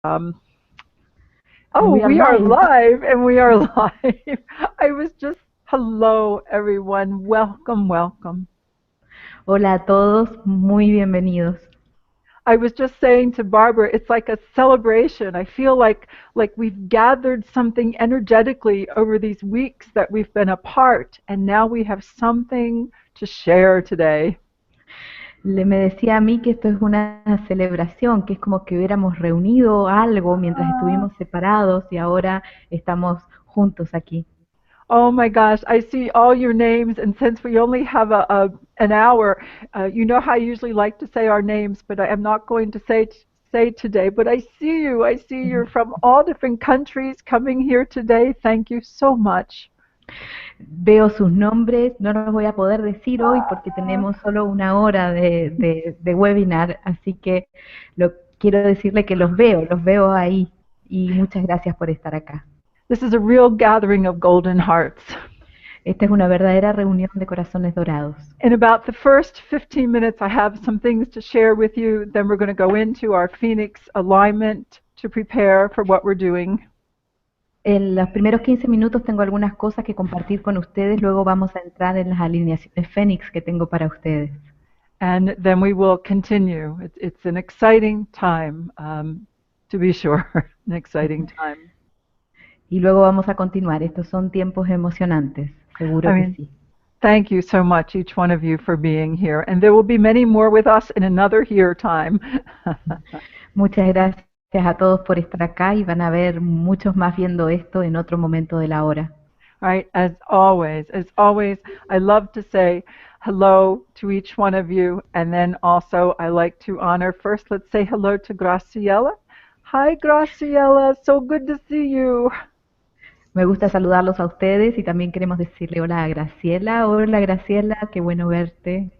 Um, And oh, we are we are live. live and we are live. I was just, hello everyone. Welcome, welcome. Hola a todos, muy bienvenidos. I was just saying to Barbara, it's like a celebration. I feel like we've gathered something energetically over these weeks that we've been apart, and now we have something to share today. Me decía a mí que esto es una celebración, que es como que hubiéramos reunido algo mientras estuvimos separados y ahora estamos juntos aquí. Oh my gosh, I see all your names, and since we only have an hour, you know how I usually like to say our names, but I am not going to say today. But I see you. I see you're from all different countries coming here today. Thank you so much. Veo sus nombres, no los voy a poder decir hoy porque tenemos solo una hora de webinar, así que quiero decirle que los veo ahí y muchas gracias por estar acá. This is a real gathering of golden hearts. Esta es una verdadera reunión de corazones dorados. In about the first 15 minutes, I have some things to share with you. Then we're going to go into our Phoenix alignment to prepare for what we're doing. En los primeros 15 minutos tengo algunas cosas que compartir con ustedes, luego vamos a entrar en las alineaciones Fénix que tengo para ustedes. And then we will continue. It's an exciting time, to be sure, an exciting time. Y luego vamos a continuar. Estos son tiempos emocionantes, seguro I que mean, sí. thank you so much, each one of you, for being here. And there will be many more with us in another here time. Muchas gracias a todos por estar acá y van a ver muchos más viendo esto en otro momento de la hora. Right, as always, I love to say hello to each one of you. And then also I like to honor first, let's say hello to Graciela. Hi, Graciela, so good to see you. Me gusta saludarlos a ustedes y también queremos decirle hola a Graciela. Hola Graciela, qué bueno verte.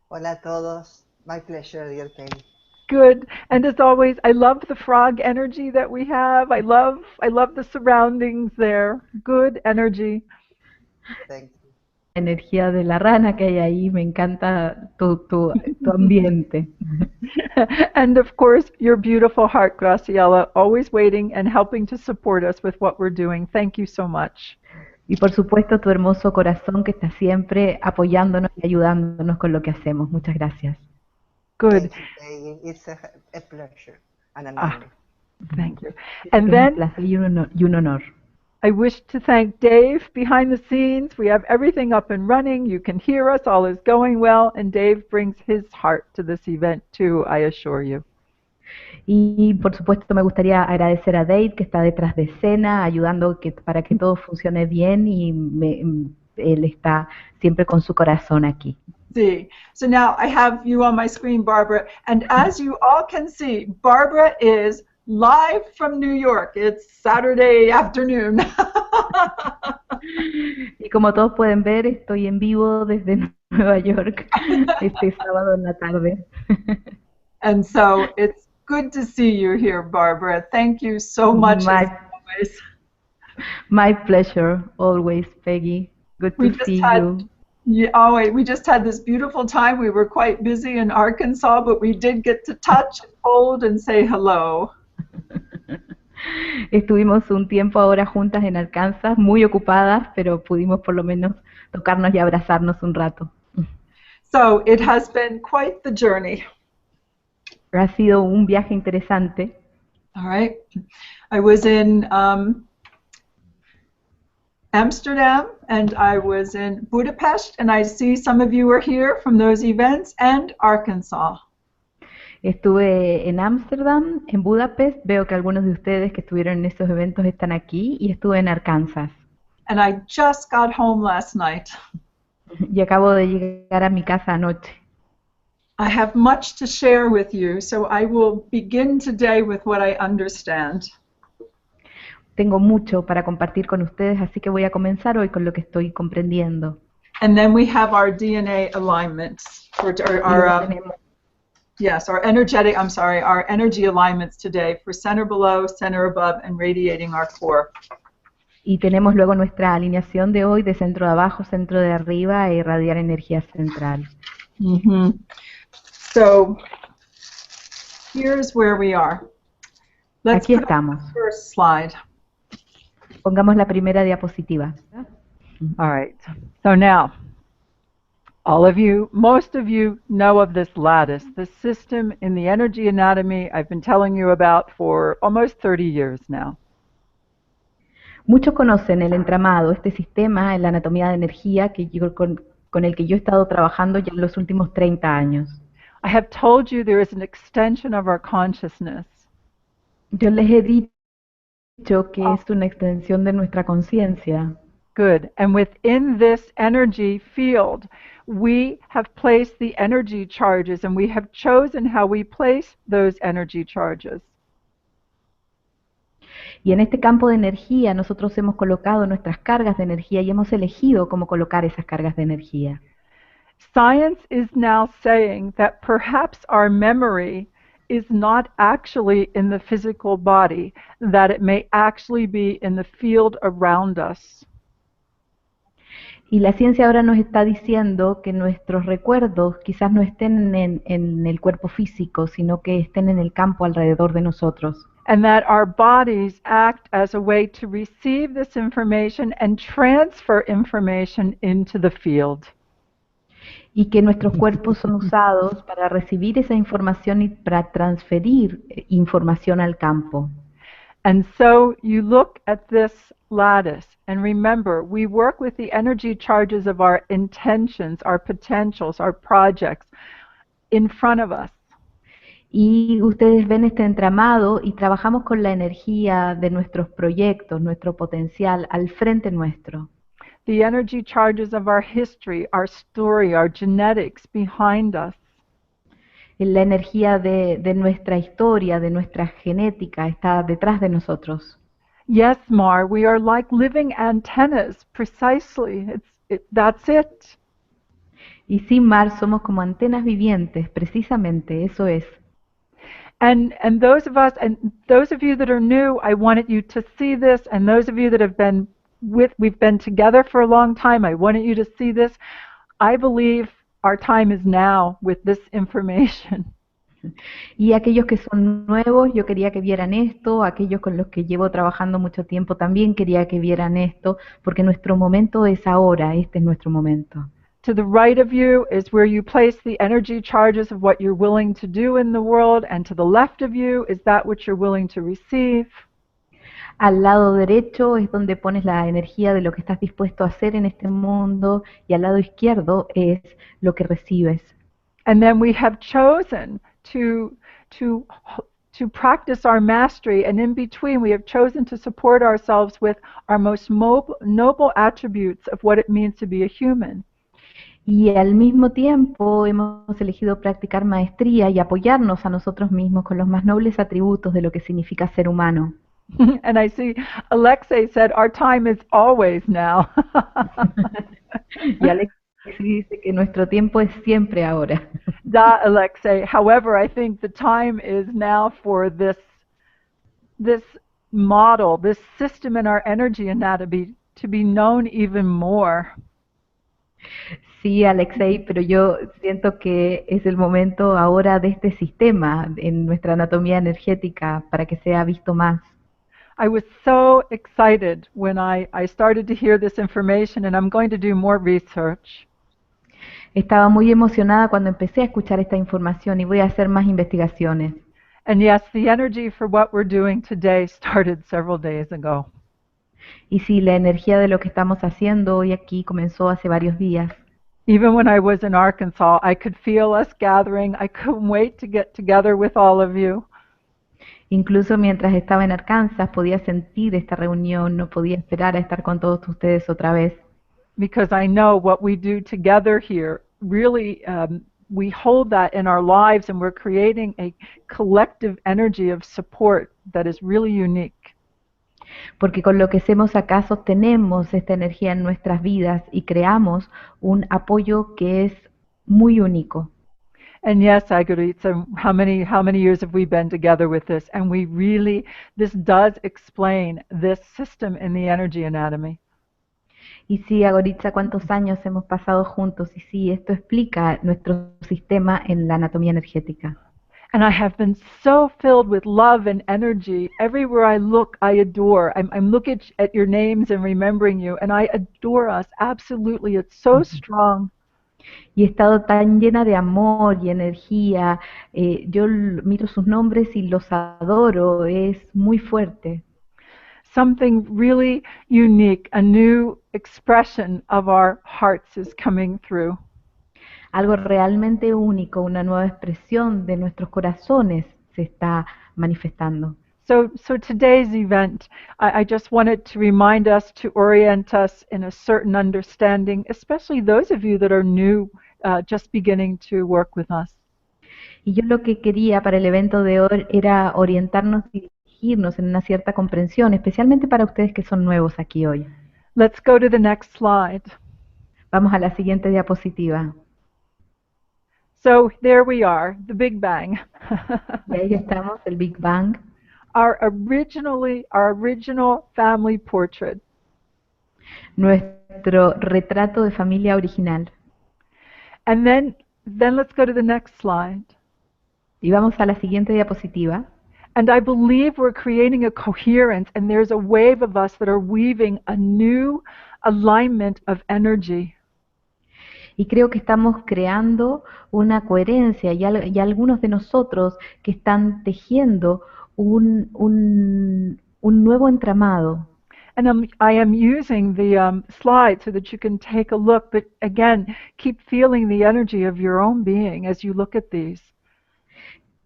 Hola a todos. My pleasure, dear Penny. Good. And as always, I love the frog energy that we have. I love the surroundings there. Good energy. Thank you. Energía de la rana que hay ahí, me encanta tu ambiente. And of course, your beautiful heart, Graciela, always waiting and helping to support us with what we're doing. Thank you so much. Y por supuesto tu hermoso corazón que está siempre apoyándonos y ayudándonos con lo que hacemos. Muchas gracias. Good. Thank you, Peggy. It's a pleasure and an Ah, honor. thank you. Es And un then placer y un honor. I wish to thank Dave behind the scenes. We have everything up and running. You can hear us. All is going well. And Dave brings his heart to this event too, I assure you. Y por supuesto me gustaría agradecer a Dave que está detrás de escena, ayudando para que todo funcione bien y él está siempre con su corazón aquí. See. So now I have you on my screen, Barbara. And as you all can see, Barbara is live from New York. It's Saturday afternoon. Y como todos pueden ver, estoy en vivo desde Nueva York este sábado en la tarde. And so it's good to see you here, Barbara. Thank you so much as always. My pleasure, always, Peggy. Good to see you. We just had this beautiful time. We were quite busy in Arkansas, but we did get to touch and hold and say hello. Estuvimos un tiempo ahora juntas en Arkansas, muy ocupadas, pero pudimos por lo menos tocarnos y abrazarnos un rato. So it has been quite the journey. Ha sido un viaje interesante. All right. I was in Amsterdam and I was in Budapest, and I see some of you are here from those events, and Arkansas. Estuve en Ámsterdam, en Budapest, veo que algunos de ustedes que estuvieron en esos eventos están aquí, y estuve en Arkansas. And I just got home last night. Y acabo de llegar a mi casa anoche. I have much to share with you, so I will begin today with what I understand. Tengo mucho para compartir con ustedes, así que voy a comenzar hoy con lo que estoy comprendiendo. And then we have our DNA alignments, our energy alignments today for center below, center above, and radiating our core. Y tenemos luego nuestra alineación de hoy de centro de abajo, centro de arriba e irradiar energía central. So here's where we are. Let's Aquí put up estamos. the first slide. Pongamos la primera diapositiva. All right. So now, all of you, most of you know of this lattice, the system in the energy anatomy I've been telling you about for almost 30 years now. Muchos conocen el entramado, este sistema en la anatomía de energía con el que yo he estado trabajando ya en los últimos 30 años. I have told you there is an extension of our consciousness. Yo les he dicho que es una extensión de nuestra conciencia. Good. And within this energy field, we have placed the energy charges and we have chosen how we place those energy charges. Y en este campo de energía nosotros hemos colocado nuestras cargas de energía y hemos elegido cómo colocar esas cargas de energía. Science is now saying that perhaps our memory is not actually in the physical body, that it may actually be in the field around us. Y la ciencia ahora nos está diciendo que nuestros recuerdos quizás no estén en el cuerpo físico, sino que estén en el campo alrededor de nosotros. And that our bodies act as a way to receive this information and transfer information into the field. Y que nuestros cuerpos son usados para recibir esa información y para transferir información al campo. And so you look at this lattice and remember, we work with the energy charges of our intentions, our potentials, our projects in front of us. Y ustedes ven este entramado y trabajamos con la energía de nuestros proyectos, nuestro potencial al frente nuestro. The energy charges of our history, our story, our genetics behind us. La energía de nuestra historia, de nuestra genética está detrás de nosotros. Yes, Mar, we are like living antennas, precisely. That's it. Y sin Mar somos como antenas vivientes, precisamente, eso es. And those of you that are new, I wanted you to see this, and those of you that have been we've been together for a long time, I wanted you to see this. I believe our time is now with this information. Y aquellos que son nuevos, yo quería que vieran esto, aquellos con los que llevo trabajando mucho tiempo también quería que vieran esto, porque nuestro momento es ahora, este es nuestro momento. To the right of you is where you place the energy charges of what you're willing to do in the world, and to the left of you is that which you're willing to receive. Al lado derecho es donde pones la energía de lo que estás dispuesto a hacer en este mundo, y al lado izquierdo es lo que recibes. And then we have chosen to practice our mastery, and in between we have chosen to support ourselves with our most noble attributes of what it means to be a human. Y al mismo tiempo hemos elegido practicar maestría y apoyarnos a nosotros mismos con los más nobles atributos de lo que significa ser humano. And I see Alexei said, our time is always now. Y Alex dice que nuestro tiempo es siempre ahora. Da, Alexei. However, I think the time is now for this model, this system in our energy anatomy to be known even more. Sí, Alexei, pero yo siento que es el momento ahora de este sistema en nuestra anatomía energética para que sea visto más. I was so excited when I started to hear this information, and I'm going to do more research. Estaba muy emocionada cuando empecé a escuchar esta información y voy a hacer más investigaciones. And yes, the energy for what we're doing today started several days ago. Y sí, la energía de lo que estamos haciendo hoy aquí comenzó hace varios días. Even when I was in Arkansas, I could feel us gathering. I couldn't wait to get together with all of you. Incluso mientras estaba en Arkansas podía sentir esta reunión, no podía esperar a estar con todos ustedes otra vez. Because I know what we do together here, really, we hold that in our lives, and we're creating a collective energy of support that is really unique. Porque con lo que hacemos acá sostenemos esta energía en nuestras vidas y creamos un apoyo que es muy único. And yes, Aguritsa, how many years have we been together with this? And we really, this does explain this system in the energy anatomy. Y sí, Agoritza, ¿cuántos años hemos pasado juntos? Y sí, esto explica nuestro sistema en la anatomía energética. And I have been so filled with love and energy. Everywhere I look, I adore. I'm looking at your names and remembering you, and I adore us. Absolutely. It's so strong. Y he estado tan llena de amor y energía. Yo miro sus nombres y los adoro, es muy fuerte. Something really unique, a new expression of our hearts is coming through. Algo realmente único, una nueva expresión de nuestros corazones se está manifestando. So today's event, I just wanted to remind us, to orient us in a certain understanding, especially those of you that are new, just beginning to work with us. Y yo lo que quería para el evento de hoy era orientarnos y dirigirnos en una cierta comprensión, especialmente para ustedes que son nuevos aquí hoy. Let's go to the next slide. Vamos a la siguiente diapositiva. So there we are, the Big Bang. Y ahí estamos, el Big Bang. Our original family portrait. Nuestro retrato de familia original. And then let's go to the next slide. Y vamos a la siguiente diapositiva. And I believe we're creating a coherence, and there's a wave of us that are weaving a new alignment of energy. Y creo que estamos creando una coherencia y algunos de nosotros que están tejiendo un nuevo entramado. And I am using the slide so that you can take a look, but again, keep feeling the energy of your own being as you look at these.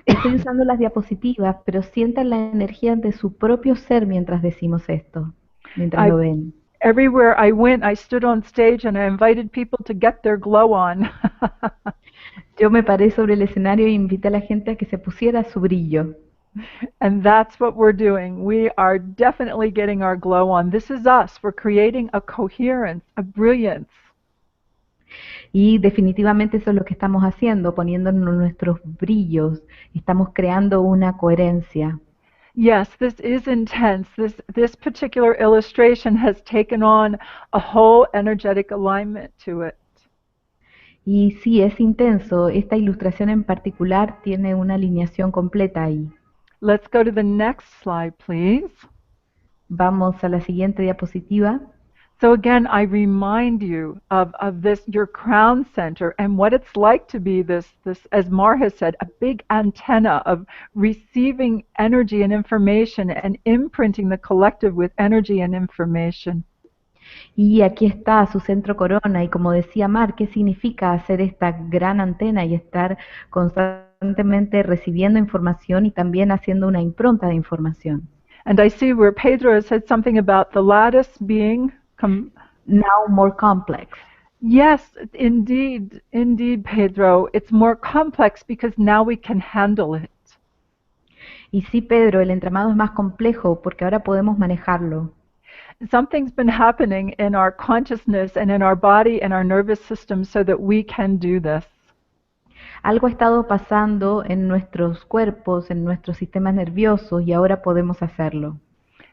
Estoy usando las diapositivas, pero sientan la energía de su propio ser mientras decimos esto, mientras lo ven. Everywhere I went, I stood on stage and I invited people to get their glow on. Yo me paré sobre el escenario e invité a la gente a que se pusiera su brillo. And that's what we're doing. We are definitely getting our glow on. This is us. We're creating a coherence, a brilliance. Y definitivamente eso es lo que estamos haciendo, poniéndonos nuestros brillos. Estamos creando una coherencia. Yes, this is intense. This particular illustration has taken on a whole energetic alignment to it. Y sí, es intenso. Esta ilustración en particular tiene una alineación completa ahí. Let's go to the next slide, please. Vamos a la siguiente diapositiva. So again, I remind you of this, your crown center, and what it's like to be this, as Mar has said, a big antenna of receiving energy and information and imprinting the collective with energy and information. Y aquí está su centro corona, y como decía Mar, ¿qué significa hacer esta gran antena y estar constantemente recibiendo información y también haciendo una impronta de información? And I see where Pedro has said something about the lattice being now more complex. Yes, indeed, Pedro. It's more complex because now we can handle it. Y sí, Pedro, el entramado es más complejo porque ahora podemos manejarlo. Something's been happening in our consciousness and in our body and our nervous system so that we can do this. Algo ha estado pasando en nuestros cuerpos, en nuestros sistemas nerviosos, y ahora podemos hacerlo.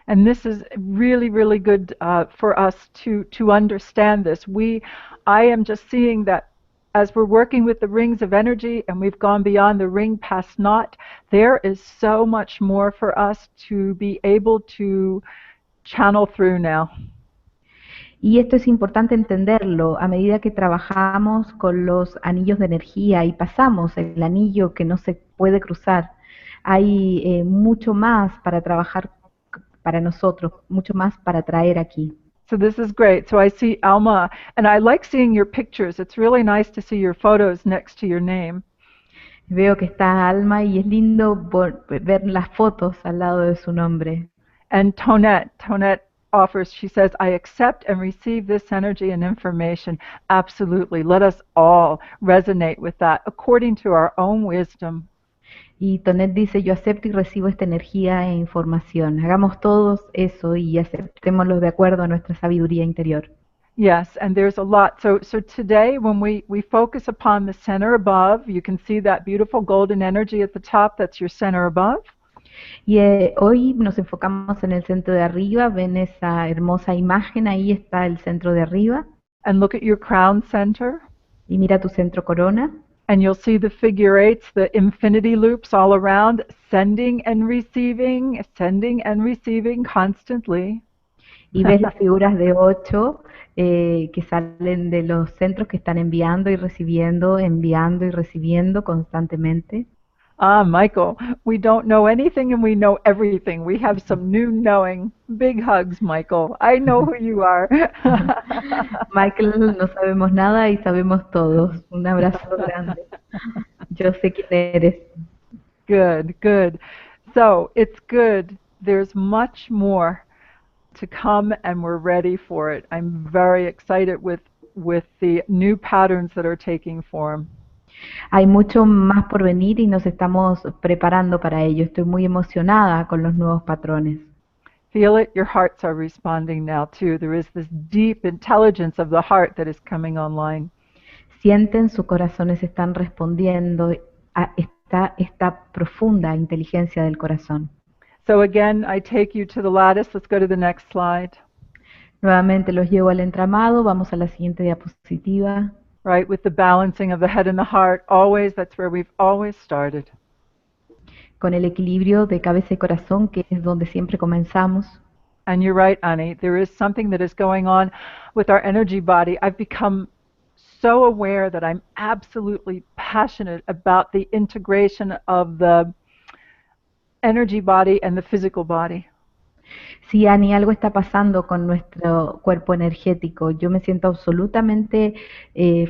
And this is really, really good for us to understand this. I am just seeing that as we're working with the rings of energy and we've gone beyond the ring past naught, there is so much more for us to be able to channel through now. Y esto es importante entenderlo a medida que trabajamos con los anillos de energía y pasamos el anillo que no se puede cruzar. Hay mucho más para trabajar para nosotros, mucho más para traer aquí. So this is great. So I see Alma, and I like seeing your pictures. It's really nice to see your photos next to your name. Veo que está Alma y es lindo ver las fotos al lado de su nombre. And Tonette offers, she says, I accept and receive this energy and information. Absolutely. Let us all resonate with that according to our own wisdom. Y Tonet dice, yo acepto y recibo esta energía e información. Hagamos todos eso y aceptémoslo de acuerdo a nuestra sabiduría interior. Yes, and there's a lot. So today when we focus upon the center above, you can see that beautiful golden energy at the top, that's your center above. Y hoy nos enfocamos en el centro de arriba, ven esa hermosa imagen, ahí está el centro de arriba. And look at your crown center. Y mira tu centro corona. And you'll see the figure eights, the infinity loops all around, sending and receiving constantly. Y ves las figuras de 8 que salen de los centros que están enviando y recibiendo constantemente. Ah, Michael, we don't know anything and we know everything. We have some new knowing. Big hugs, Michael. I know who you are. Michael, no sabemos nada y sabemos todos. Un abrazo grande. Yo sé quién eres. Good, good. So it's good. There's much more to come and we're ready for it. I'm very excited with the new patterns that are taking form. Hay mucho más por venir y nos estamos preparando para ello. Estoy muy emocionada con los nuevos patrones. Feel it, your hearts are responding now too. There is this deep intelligence of the heart that is coming online. Sienten, sus corazones están respondiendo a esta profunda inteligencia del corazón. So again, I take you to the lattice. Let's go to the next slide. Nuevamente los llevo al entramado. Vamos a la siguiente diapositiva. Right, with the balancing of the head and the heart, always, that's where we've always started. Con el equilibrio de cabeza y corazón, que es donde siempre comenzamos. And you're right, Annie, there is something that is going on with our energy body. I've become so aware that I'm absolutely passionate about the integration of the energy body and the physical body. Sí, Ani, algo está pasando con nuestro cuerpo energético. Yo me siento absolutamente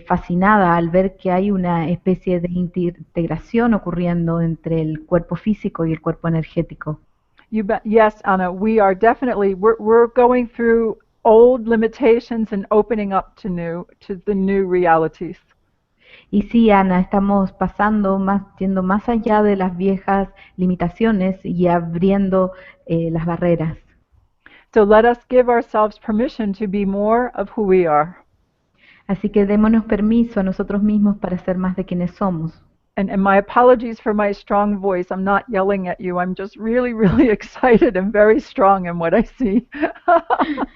fascinada al ver que hay una especie de integración ocurriendo entre el cuerpo físico y el cuerpo energético. You bet. Yes, Anna, we are definitely we're going through old limitations and opening up to the new realities. Y sí, Ana, estamos yendo más allá de las viejas limitaciones y abriendo las barreras. So let us give ourselves permission to be more of who we are. Así que démonos permiso a nosotros mismos para ser más de quienes somos. And my apologies for my strong voice. I'm not yelling at you. I'm just really, really excited and very strong in what I see.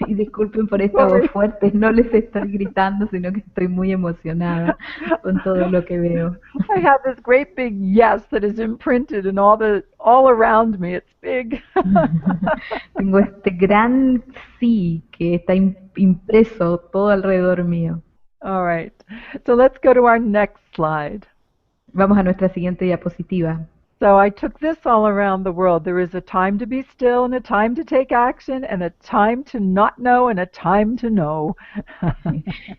Y disculpen por esta voz fuerte, no les estoy gritando, sino que estoy muy emocionada con todo lo que veo. I have this great big yes that is imprinted and all around me. It's big. Tengo este gran sí que está impreso todo alrededor mío. All right. So let's go to our next slide. Vamos a nuestra siguiente diapositiva. So I took this all around the world. There is a time to be still and a time to take action and a time to not know and a time to know.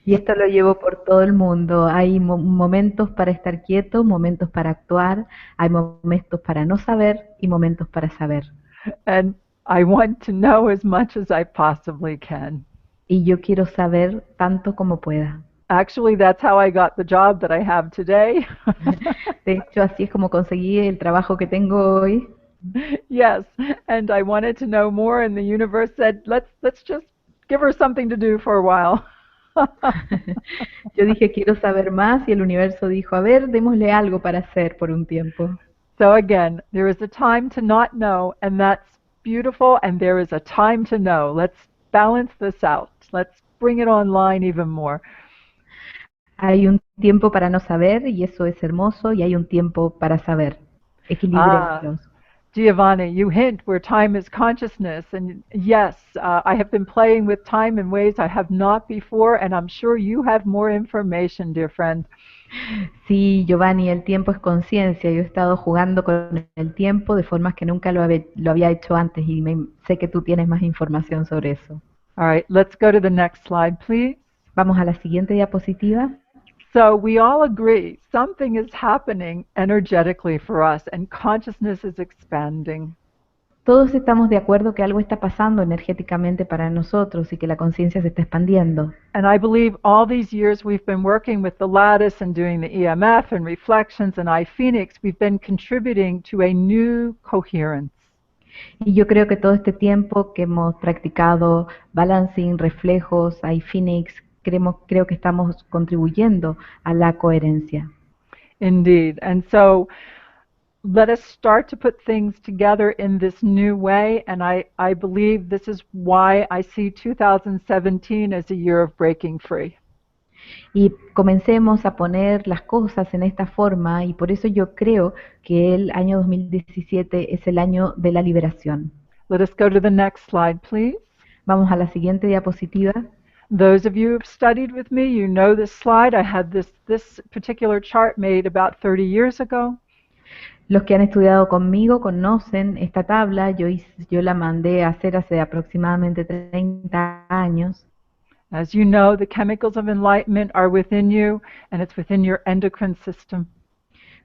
Y esto lo llevo por todo el mundo. Hay momentos para estar quieto, momentos para actuar, hay momentos para no saber y momentos para saber. And I want to know as much as I possibly can. Y yo quiero saber tanto como pueda. Actually, that's how I got the job that I have today. De hecho, así es como conseguí el trabajo que tengo hoy. Yes, and I wanted to know more, and the universe said, let's just give her something to do for a while. Yo dije, quiero saber más, y el universo dijo, a ver, démosle algo para hacer por un tiempo. So again, there is a time to not know, and that's beautiful, and there is a time to know. Let's balance this out. Let's bring it online even more. Hay un tiempo para no saber y eso es hermoso, y hay un tiempo para saber. Equilibrémoslos. Giovanni, you hint where time is consciousness, and yes, I have been playing with time in ways I have not before, and I'm sure you have more information, dear friend. Sí, Giovanni, el tiempo es conciencia. Yo he estado jugando con el tiempo de formas que nunca lo había hecho antes y sé que tú tienes más información sobre eso. All right, let's go to the next slide, please. Vamos a la siguiente diapositiva. So we all agree something is happening energetically for us and consciousness is expanding. Todos estamos de acuerdo que algo está pasando energéticamente para nosotros y que la conciencia se está expandiendo. And I believe all these years we've been working with the lattice and doing the EMF and reflections and I Phoenix, we've been contributing to a new coherence. Y yo creo que todo este tiempo que hemos practicado balancing, reflejos, iPhoenix, creo que estamos contribuyendo a la coherencia. Indeed. And so let us start to put things together in this new way. And I believe this is why I see 2017 as a year of breaking free. Y comencemos a poner las cosas en esta forma y por eso yo creo que el año 2017 es el año de la liberación. Let us go to the next slide, please. Vamos a la siguiente diapositiva. Those of you who have studied with me, you know this slide. I had this particular chart made about 30 years ago. Los que han estudiado conmigo conocen esta tabla, yo la mandé a hacer hace aproximadamente 30 años. As you know, the chemicals of enlightenment are within you, and it's within your endocrine system.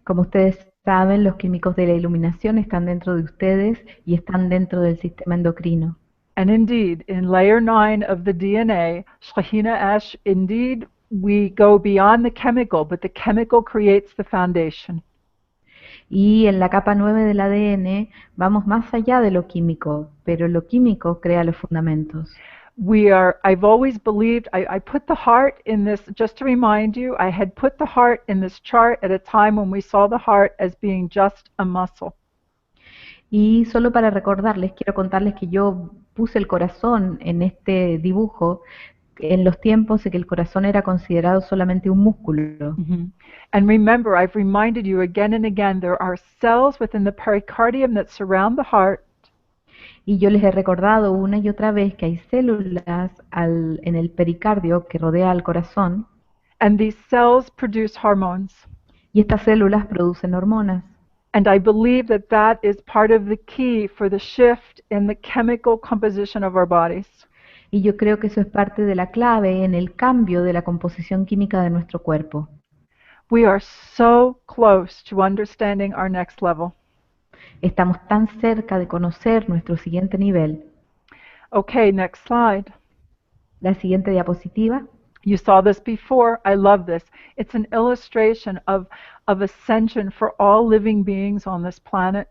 Como ustedes saben, los químicos de la iluminación están dentro de ustedes y están dentro del sistema endocrino. And indeed, in layer 9 of the DNA, Shekhinah Ash, indeed, we go beyond the chemical, but the chemical creates the foundation. Y en la capa 9 del ADN vamos más allá de lo químico, pero lo químico crea los fundamentos. I've always believed, I put the heart in this, just to remind you, I had put the heart in this chart at a time when we saw the heart as being just a muscle. Y solo para recordarles, quiero contarles que yo puse el corazón en este dibujo en los tiempos en que el corazón era considerado solamente un músculo. And remember, I've reminded you again and again, there are cells within the pericardium that surround the heart. Y yo les he recordado una y otra vez que hay células en el pericardio que rodea al corazón. And these cells produce hormones. Y estas células producen hormonas. And I believe that that is part of the key for the shift in the chemical composition of our bodies. Y yo creo que eso es parte de la clave en el cambio de la composición química de nuestro cuerpo. We are so close to understanding our next level. Estamos tan cerca de conocer nuestro siguiente nivel. Okay, next slide. La siguiente diapositiva. You saw this before. I love this. It's an illustration of ascension for all living beings on this planet.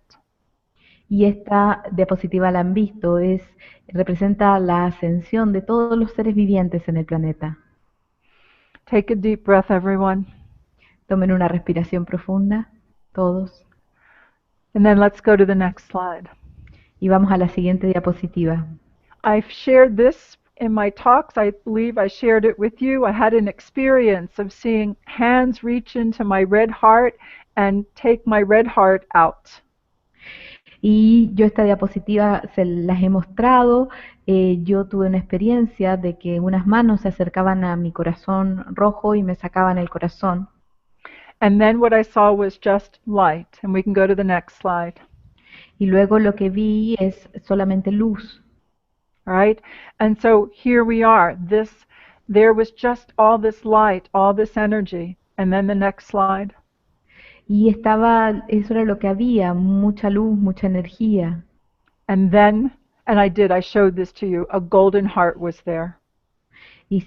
Y esta diapositiva la han visto, representa la ascensión de todos los seres vivientes en el planeta. Take a deep breath, everyone. Tomen una respiración profunda, todos. And then let's go to the next slide. Y vamos a la siguiente diapositiva. I've shared this in my talks. I believe I shared it with you. I had an experience of seeing hands reach into my red heart and take my red heart out. Y yo esta diapositiva se las he mostrado. Yo tuve una experiencia de que unas manos se acercaban a mi corazón rojo y me sacaban el corazón. And then what I saw was just light. And we can go to the next slide. Y luego lo que vi es solamente luz. All right? And so here we are. There was just all this light, all this energy. And then the next slide. Y eso era lo que había, mucha luz, mucha energía. And I showed this to you, a golden heart was there. Y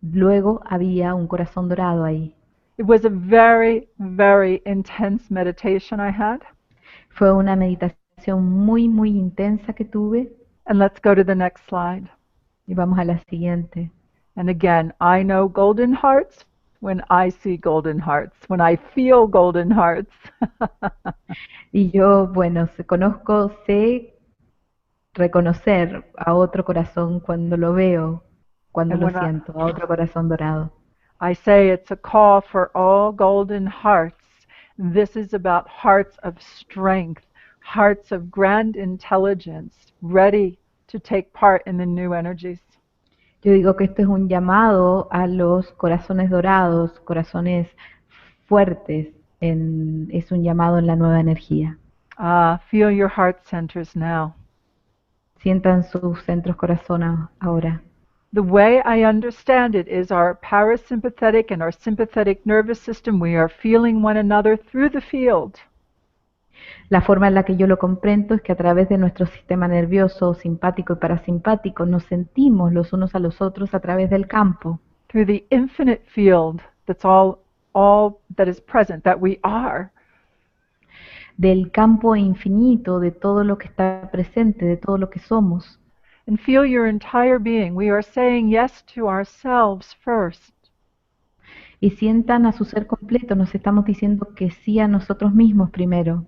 luego había un corazón dorado ahí. It was a very, very intense meditation I had. Fue una meditación muy, muy intensa que tuve. And let's go to the next slide. Y vamos a la siguiente. And again, I know golden hearts when I see golden hearts, when I feel golden hearts. Y yo, bueno, sé reconocer a otro corazón cuando lo veo, cuando lo siento, a otro corazón dorado. I say it's a call for all golden hearts. This is about hearts of strength, hearts of grand intelligence, ready to take part in the new energies. Yo digo que esto es un llamado a los corazones dorados, corazones fuertes, es un llamado en la nueva energía. Feel your heart centers now. Sientan sus centros corazón ahora. The way I understand it is our parasympathetic and our sympathetic nervous system, we are feeling one another through the field. La forma en la que yo lo comprendo es que a través de nuestro sistema nervioso simpático y parasimpático nos sentimos los unos a los otros a través del campo. Through the infinite field that's all that is present, that we are. Del campo infinito, de todo lo que está presente, de todo lo que somos. And feel your entire being. We are saying yes to ourselves first. Y sientan a su ser completo, nos estamos diciendo que sí a nosotros mismos primero.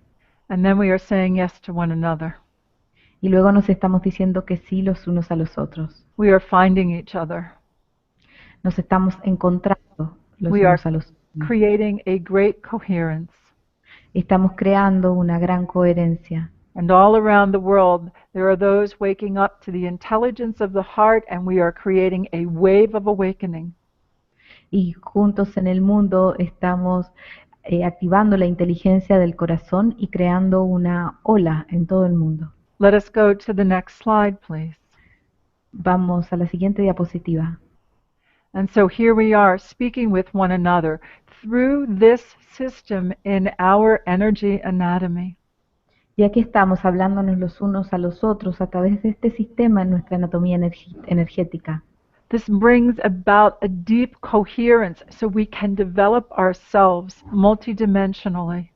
And then we are saying yes to one another. Y luego nos estamos diciendo que sí los unos a los otros. We are finding each other. Nos estamos encontrando los We are unos a los otros. creating a great coherence. Estamos creando una gran coherencia. And all around the world, there are those waking up to the intelligence of the heart, and we are creating a wave of awakening. Y juntos en el mundo estamos activando la inteligencia del corazón y creando una ola en todo el mundo. Let us go to the next slide, please. Vamos a la siguiente diapositiva. And so here we are speaking with one another through this system in our energy anatomy. Y aquí estamos hablándonos los unos a los otros a través de este sistema en nuestra anatomía energética. This brings about a deep coherence so we can develop ourselves multidimensionally.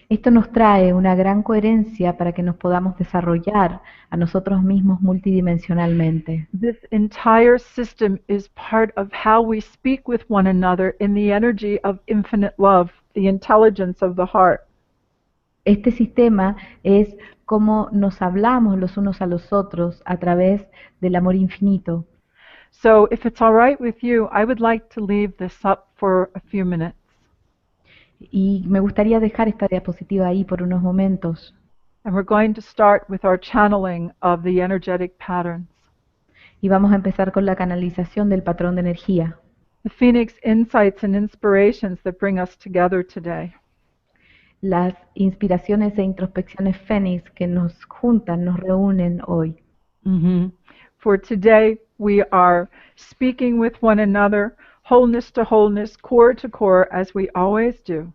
Esto nos trae una gran coherencia para que nos podamos desarrollar a nosotros mismos multidimensionalmente. This entire system is part of how we speak with one another in the energy of infinite love, the intelligence of the heart. Este sistema es cómo nos hablamos los unos a los otros a través del amor infinito. So if it's all right with you, I would like to leave this up for a few minutes. Y me gustaría dejar esta diapositiva ahí por unos momentos. And we're going to start with our channeling of the energetic patterns. Y vamos a empezar con la canalización del patrón de energía. The Phoenix insights and inspirations that bring us together today. Las inspiraciones e introspecciones fénix que nos juntan, nos reúnen hoy. For today, we are speaking with one another, wholeness to wholeness, core to core, as we always do.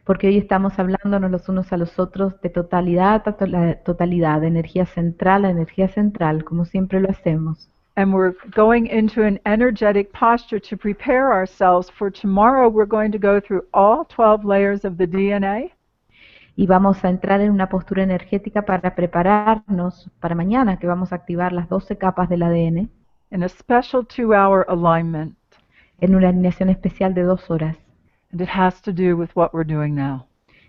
Porque hoy estamos hablándonos los unos a los otros de totalidad a totalidad, de energía central a energía central, como siempre lo hacemos. And we're going into an energetic posture to prepare ourselves for tomorrow. We're going to go through all 12 layers of the DNA. Y vamos a entrar en una postura energética para prepararnos para mañana, que vamos a activar las 12 capas del ADN. In a special 2-hour alignment. En una alineación especial de 2 horas. And it has to do with what we're doing now.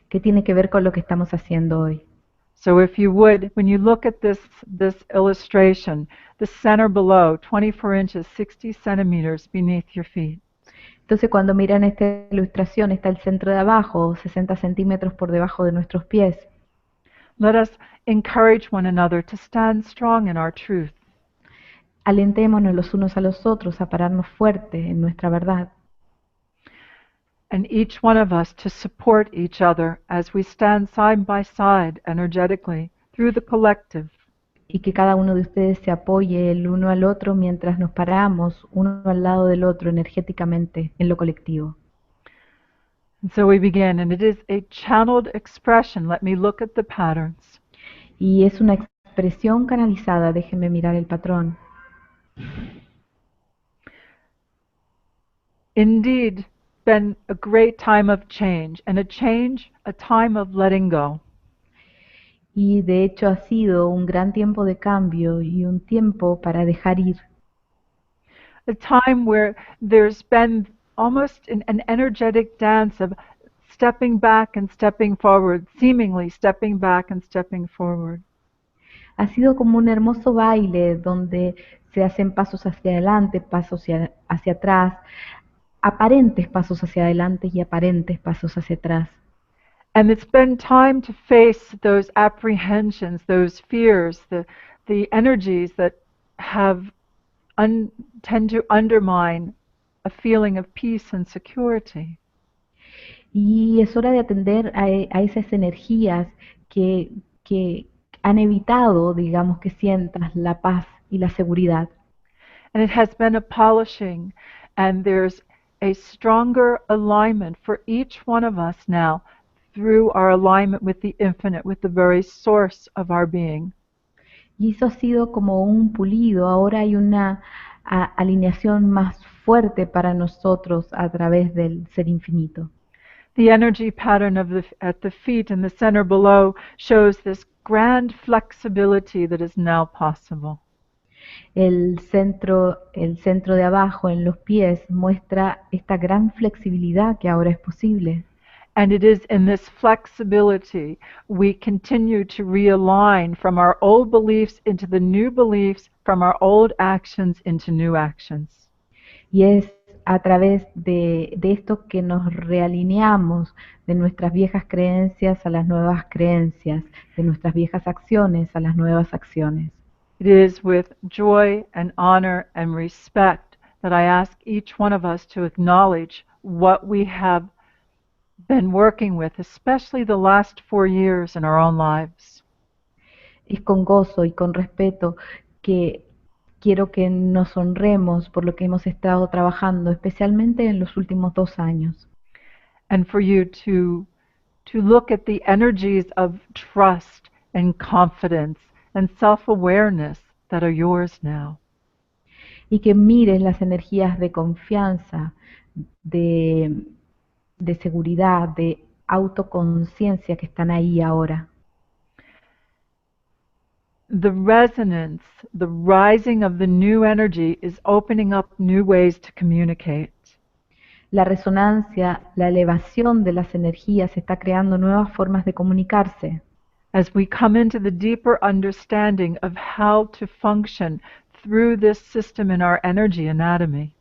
Que tiene que ver con lo que estamos haciendo hoy. So if you would, when you look at this illustration, the center below, 24 inches, 60 centimeters beneath your feet. Entonces cuando miran esta ilustración está el centro de abajo, 60 centímetros por debajo de nuestros pies. Let us encourage one another to stand strong in our truth. Alentémonos los unos a los otros a pararnos fuerte en nuestra verdad. And each one of us to support each other as we stand side by side energetically through the collective. Y que cada uno de ustedes se apoye el uno al otro mientras nos paramos uno al lado del otro energéticamente en lo colectivo. And so we begin, and it is a channeled expression. Let me look at the patterns. Y es una expresión canalizada, déjenme mirar el patrón. Indeed, been a great time of change, and a time of letting go. Y de hecho ha sido un gran tiempo de cambio y un tiempo para dejar ir. A time where there's been almost an energetic dance of stepping back and stepping forward, seemingly stepping back and stepping forward. Ha sido como un hermoso baile donde se hacen pasos hacia adelante, pasos hacia atrás, aparentes pasos hacia adelante y aparentes pasos hacia atrás. And it's been time to face those apprehensions, those fears, the energies that tend to undermine a feeling of peace and security. Y es hora de atender a esas energías que han evitado, digamos, que sientas la paz y la seguridad. And it has been a polishing, and there's a stronger alignment for each one of us now through our alignment with the infinite, with the very source of our being. Y eso ha sido como un pulido. Ahora hay una alineación más fuerte para nosotros a través del ser infinito. The energy pattern at the feet in the center below shows this grand flexibility that is now possible. El centro de abajo en los pies muestra esta gran flexibilidad que ahora es posible. And it is in this flexibility we continue to realign from our old beliefs into the new beliefs, from our old actions into new actions. Y es a través de esto que nos realineamos de nuestras viejas creencias a las nuevas creencias, de nuestras viejas acciones a las nuevas acciones. It is with joy and honor and respect that I ask each one of us to acknowledge what we have been working with, especially the last 4 years in our own lives. Es con gozo y con respeto que quiero que nos honremos por lo que hemos estado trabajando, especialmente en los últimos 2 años. And for you to look at the energies of trust and confidence and self-awareness that are yours now. Y que mires las energías de confianza, de, de seguridad, de autoconciencia que están ahí ahora. The resonance, the rising of the new energy is opening up new ways to communicate. La resonancia, la elevación de las energías está creando nuevas formas de comunicarse. As we come into the deeper understanding of how to function through this system in our energy anatomy.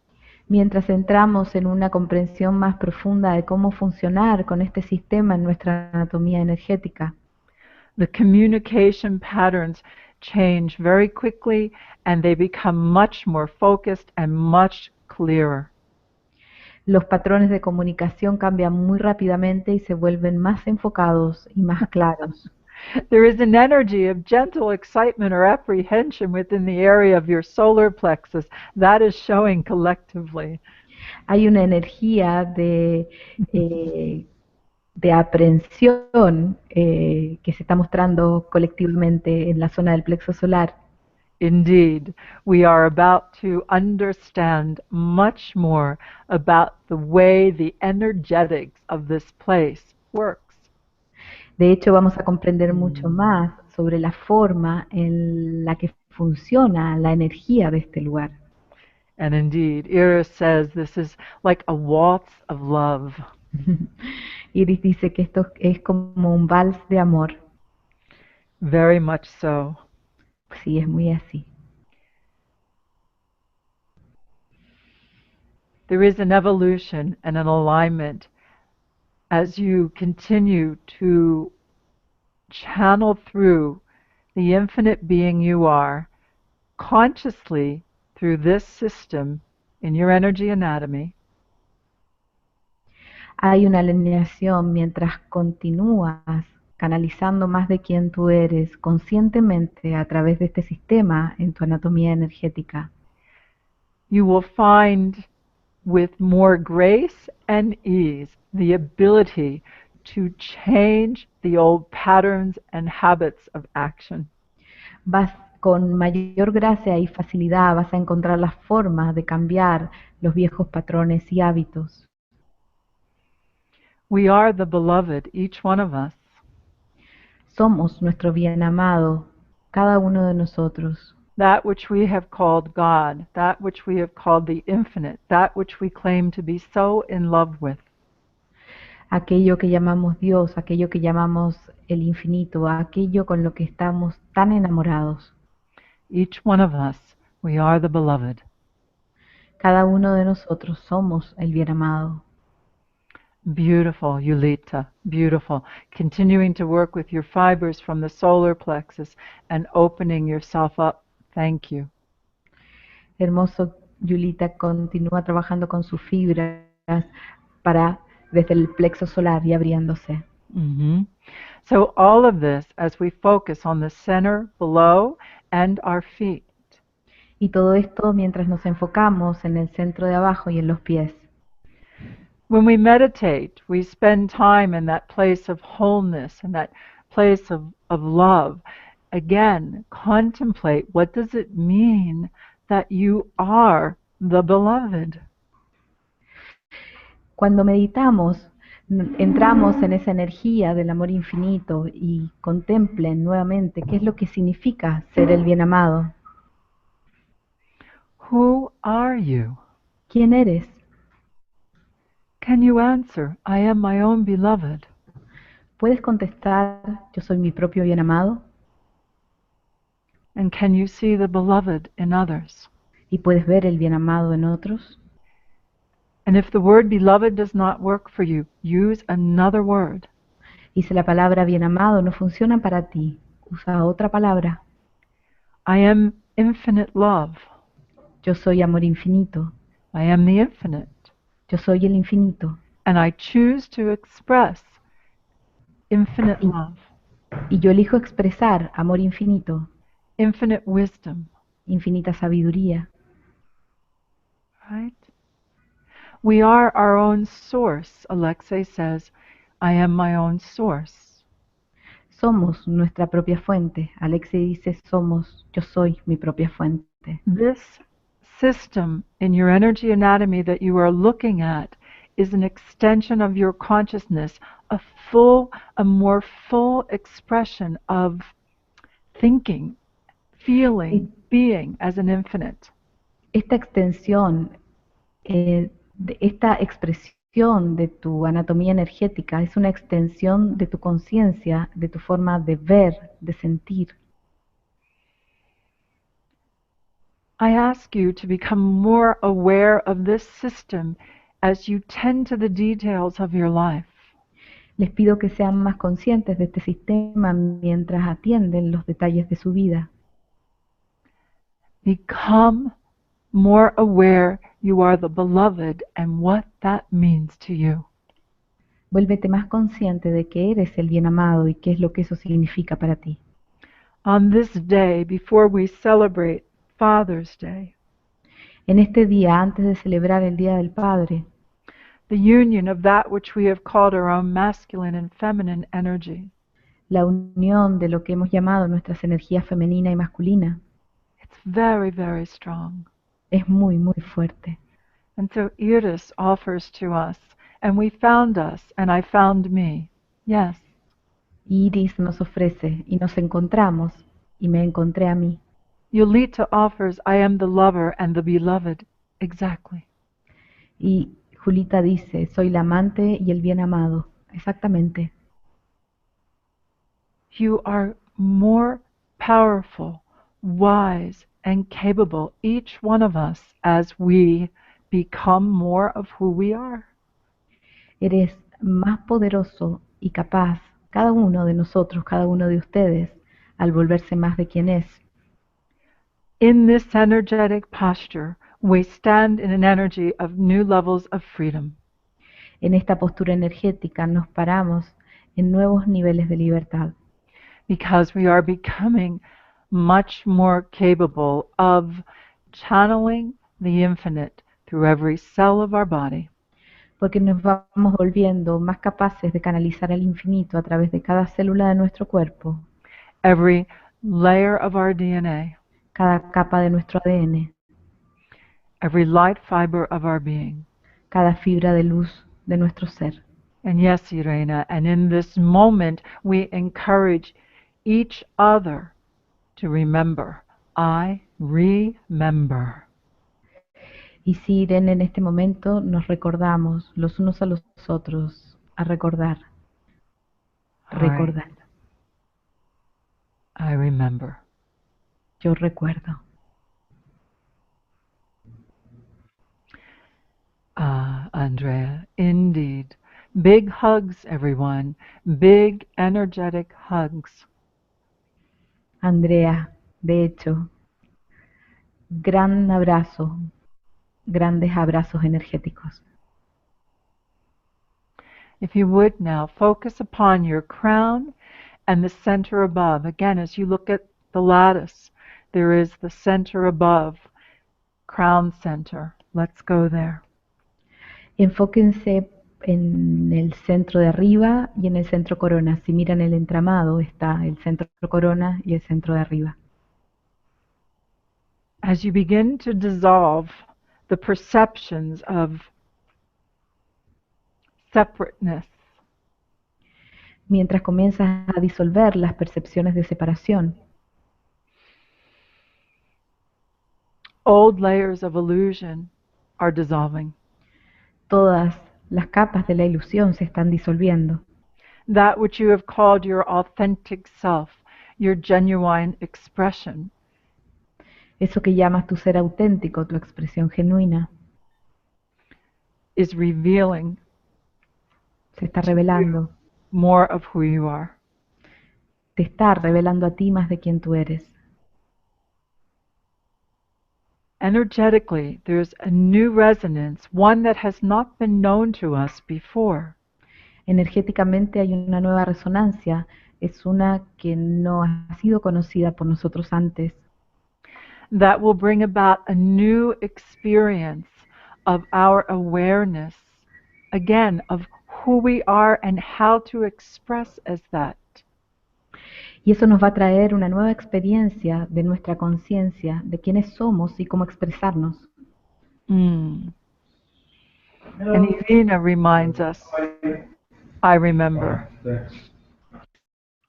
Mientras entramos en una comprensión más profunda de cómo funcionar con este sistema en nuestra anatomía energética, The communication patterns change very quickly and they become much more focused and much clearer. los patrones de comunicación cambian muy rápidamente y se vuelven más enfocados y más claros. There is an energy of gentle excitement or apprehension within the area of your solar plexus that is showing collectively. Hay una energía de aprehensión que se está mostrando colectivamente en la zona del plexo solar. Indeed, we are about to understand much more about the way the energetics of this place works. De hecho, vamos a comprender mucho más sobre la forma en la que funciona la energía de este lugar. And indeed, Iris says this is like a waltz of love. Iris dice que esto es como un vals de amor. Very much so. Sí, es muy así. There is an evolution and an alignment as you continue to channel through the infinite being you are, consciously through this system in your energy anatomy. Hay una alineación mientras continúas canalizando más de quien tú eres conscientemente a través de este sistema en tu anatomía energética. You will find with more grace and ease the ability to change the old patterns and habits of action. Vas con mayor gracia y facilidad, vas a encontrar las formas de cambiar los viejos patrones y hábitos. We are the beloved, each one of us. Somos nuestro bien amado, cada uno de nosotros. That which we have called God, that which we have called the infinite, that which we claim to be so in love with. Aquello que llamamos Dios, aquello que llamamos el infinito, aquello con lo que estamos tan enamorados. Each one of us, we are the beloved. Cada uno de nosotros somos el bien amado. Beautiful, Yulita, beautiful. Continuing to work with your fibers from the solar plexus and opening yourself up. Thank you. Hermoso, Yulita continúa trabajando con sus fibras para desde el plexo solar y abriéndose. Mm-hmm. So all of this as we focus on the center below and our feet. Y todo esto mientras nos enfocamos en el centro de abajo y en los pies. When we meditate, we spend time in that place of wholeness, in that place of love. Again, contemplate, what does it mean that you are the beloved? Cuando meditamos, entramos en esa energía del amor infinito y contemplen nuevamente qué es lo que significa ser el bien amado. Who are you? ¿Quién eres? Can you answer, I am my own beloved? ¿Puedes contestar, yo soy mi propio bien amado? And can you see the beloved in others? ¿Y puedes ver el bien amado en otros? And if the word beloved does not work for you, use another word. Y si la palabra bien amado no funciona para ti, usa otra palabra. I am infinite love. Yo soy amor infinito. I am the infinite. Yo soy el infinito. And I choose to express infinite Y, love, y yo elijo expresar amor infinito, infinite wisdom. infinita sabiduría. Right? We are our own source. Alexei says, I am my own source. Somos nuestra propia fuente. Alexei dice, yo soy mi propia fuente. This system in your energy anatomy that you are looking at is an extension of your consciousness, a more full expression of thinking, Y feeling, being as an infinite. esta extensión, esta expresión de tu anatomía energética es una extensión de tu conciencia, de tu forma de ver, de sentir. I ask you to become more aware of this system as you tend to the details of your life. Les pido que sean más conscientes de este sistema mientras atienden los detalles de su vida. Become more aware you are the beloved and what that means to you. Vuélvete más consciente de que eres el bien amado y qué es lo que eso significa para ti. On this day, before we celebrate Father's Day, En este día, antes de celebrar el Día del Padre, the union of that which we have called our own masculine and feminine energy, la unión de lo que hemos llamado nuestras energías femenina y masculina, it's very, very strong. es muy, muy fuerte. And so Iris offers to us, and we found us, and I found me. Yes. Iris nos ofrece y nos encontramos y me encontré a mí. Yolita offers, I am the lover and the beloved. Exactly. Y Julita dice, soy la amante y el bien amado. Exactamente. You are more powerful, wise, and capable, each one of us, as we become more of who we are. Eres más poderoso y capaz, cada uno de nosotros, cada uno de ustedes, al volverse más de quien es. In this energetic posture, we stand in an energy of new levels of freedom. En esta postura energética nos paramos en nuevos niveles de libertad. Because we are becoming much more capable of channeling the infinite through every cell of our body. Porque nos vamos volviendo más capaces de canalizar el infinito a través de cada célula de nuestro cuerpo, Every layer of our DNA, cada capa de nuestro ADN, every light fiber of our being. cada fibra de luz de nuestro ser. And yes, Irena, and in this moment we encourage each other to remember, I remember. Y sí, Irene, en este momento nos recordamos los unos a los otros, a recordar, recordar. I remember. Yo recuerdo. Andrea, indeed. Big hugs, everyone. Big, energetic hugs. Andrea, de hecho, gran abrazo, grandes abrazos energéticos. If you would now, focus upon your crown and the center above. Again, as you look at the lattice, there is the center above, crown center. Let's go there. Enfóquense en el centro de arriba y en el centro corona. Si miran el entramado, está el centro corona y el centro de arriba. As you begin to dissolve the perceptions of separateness, Mientras comienzas a disolver las percepciones de separación, old layers of illusion are dissolving. todas las capas de la ilusión se están disolviendo. That which you have called your authentic self, your genuine expression, Eso que llamas tu ser auténtico, tu expresión genuina, is revealing se está to you revelando, more of who you are. te está revelando a ti más de quién tú eres. Energetically, there's a new resonance, one that has not been known to us before. Energéticamente hay una nueva resonancia, es una que no ha sido conocida por nosotros antes, That will bring about a new experience of our awareness, again, of who we are and how to express as that. y eso nos va a traer una nueva experiencia de nuestra conciencia, de quiénes somos y cómo expresarnos. Mm. And Irina reminds us, I remember.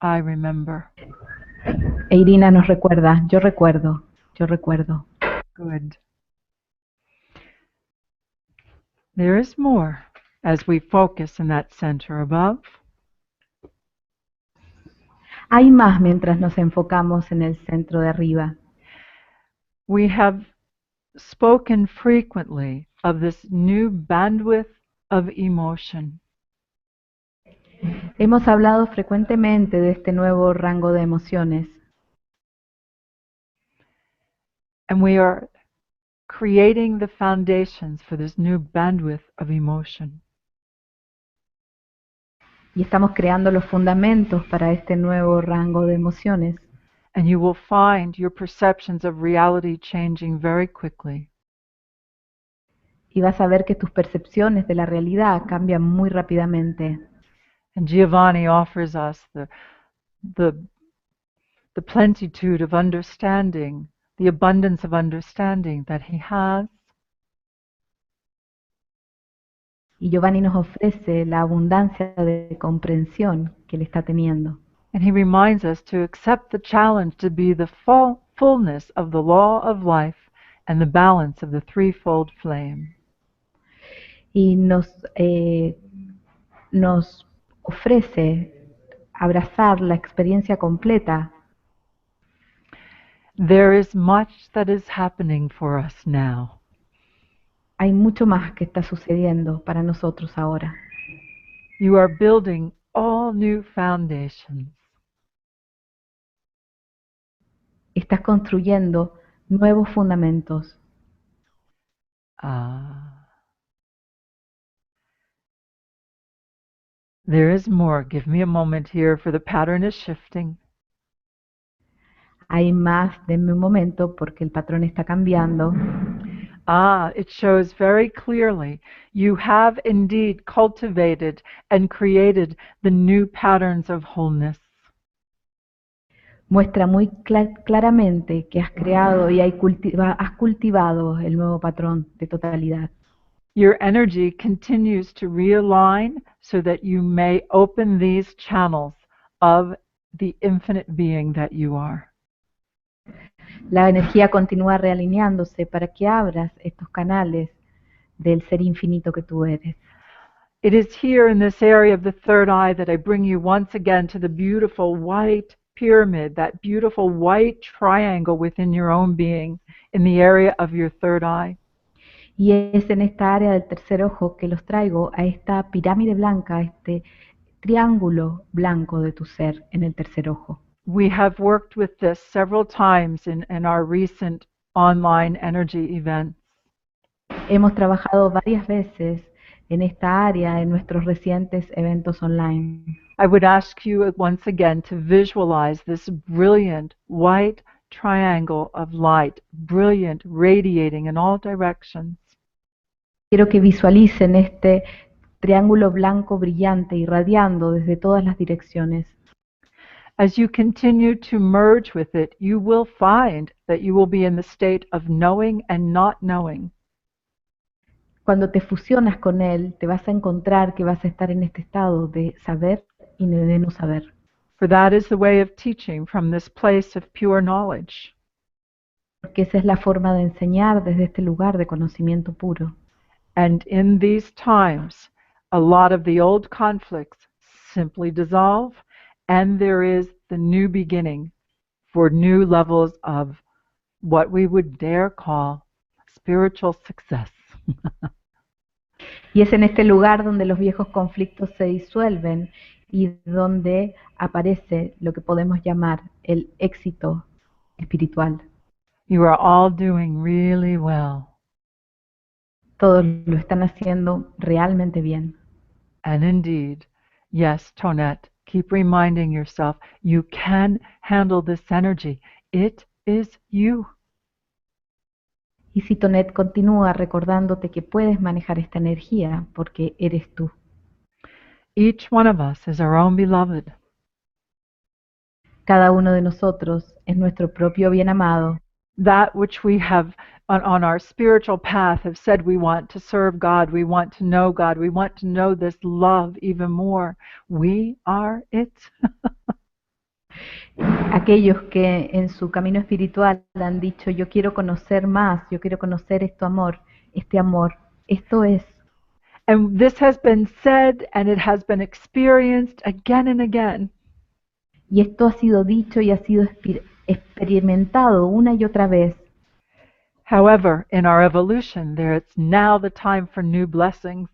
I remember. E Irina nos recuerda, yo recuerdo, yo recuerdo. Good. There is more as we focus in that center above. Hay más mientras nos enfocamos en el centro de arriba. We have spoken frequently of this new bandwidth of emotion. Hemos hablado frecuentemente de este nuevo rango de emociones And we are creating the foundations for this new bandwidth of emotion. y estamos creando los fundamentos para este nuevo rango de emociones. And you will find your perceptions of reality changing very quickly. Y vas a ver que tus percepciones de la realidad cambian muy rápidamente. And Giovanni offers us the plenitude of understanding, the abundance of understanding that he has. Y Giovanni nos ofrece la abundancia de comprensión que él está teniendo. And he reminds us to accept the challenge to be the fullness of the law of life and the balance of the threefold flame. Y nos ofrece abrazar la experiencia completa. There is much that is happening for us now. Hay mucho más que está sucediendo para nosotros ahora. You are building all new foundations. Estás construyendo nuevos fundamentos. There is more. Give me a moment here, for the pattern is shifting. Hay más, denme un momento porque el patrón está cambiando. It shows very clearly you have indeed cultivated and created the new patterns of wholeness. Muestra muy claramente que has creado y has cultivado el nuevo patrón de totalidad. Your energy continues to realign so that you may open these channels of the infinite being that you are. La energía continúa realineándose para que abras estos canales del ser infinito que tú eres. It is here in this area of the third eye that I bring you once again to the beautiful white pyramid, that beautiful white triangle within your own being, in the area of your third eye. Y es en esta área del tercer ojo que los traigo a esta pirámide blanca, a este triángulo blanco de tu ser en el tercer ojo. We have worked with this several times in our recent online energy events. Hemos trabajado varias veces en esta área en nuestros recientes eventos online. I would ask you once again to visualize this brilliant white triangle of light, brilliant, radiating in all directions. Quiero que visualicen este triángulo blanco brillante irradiando desde todas las direcciones. As you continue to merge with it, you will find that you will be in the state of knowing and not knowing. Cuando te fusionas con él, te vas a encontrar que vas a estar en este estado de saber y de no saber. For that is the way of teaching from this place of pure knowledge. Porque esa es la forma de enseñar desde este lugar de conocimiento puro. And in these times, a lot of the old conflicts simply dissolve, and there is the new beginning for new levels of what we would dare call spiritual success. Y es en este lugar donde los viejos conflictos se disuelven y donde aparece lo que podemos llamar el éxito espiritual. You are all doing really well. Todos lo están haciendo realmente bien. And indeed, yes, Tonette, keep reminding yourself you can handle this energy. It is you. Y Citonet continúa recordándote que puedes manejar esta energía porque eres tú. Each one of us is our own beloved. Cada uno de nosotros es nuestro propio bien amado. That which we have on our spiritual path have said we want to serve God, we want to know God, we want to know this love even more. We are it. Aquellos que en su camino espiritual han dicho, yo quiero conocer más, yo quiero conocer este amor, esto es. And this has been said and it has been experienced again and again. Y esto ha sido dicho y ha sido experimentado una y otra vez. However, in our evolution, there it's now the time for new blessings.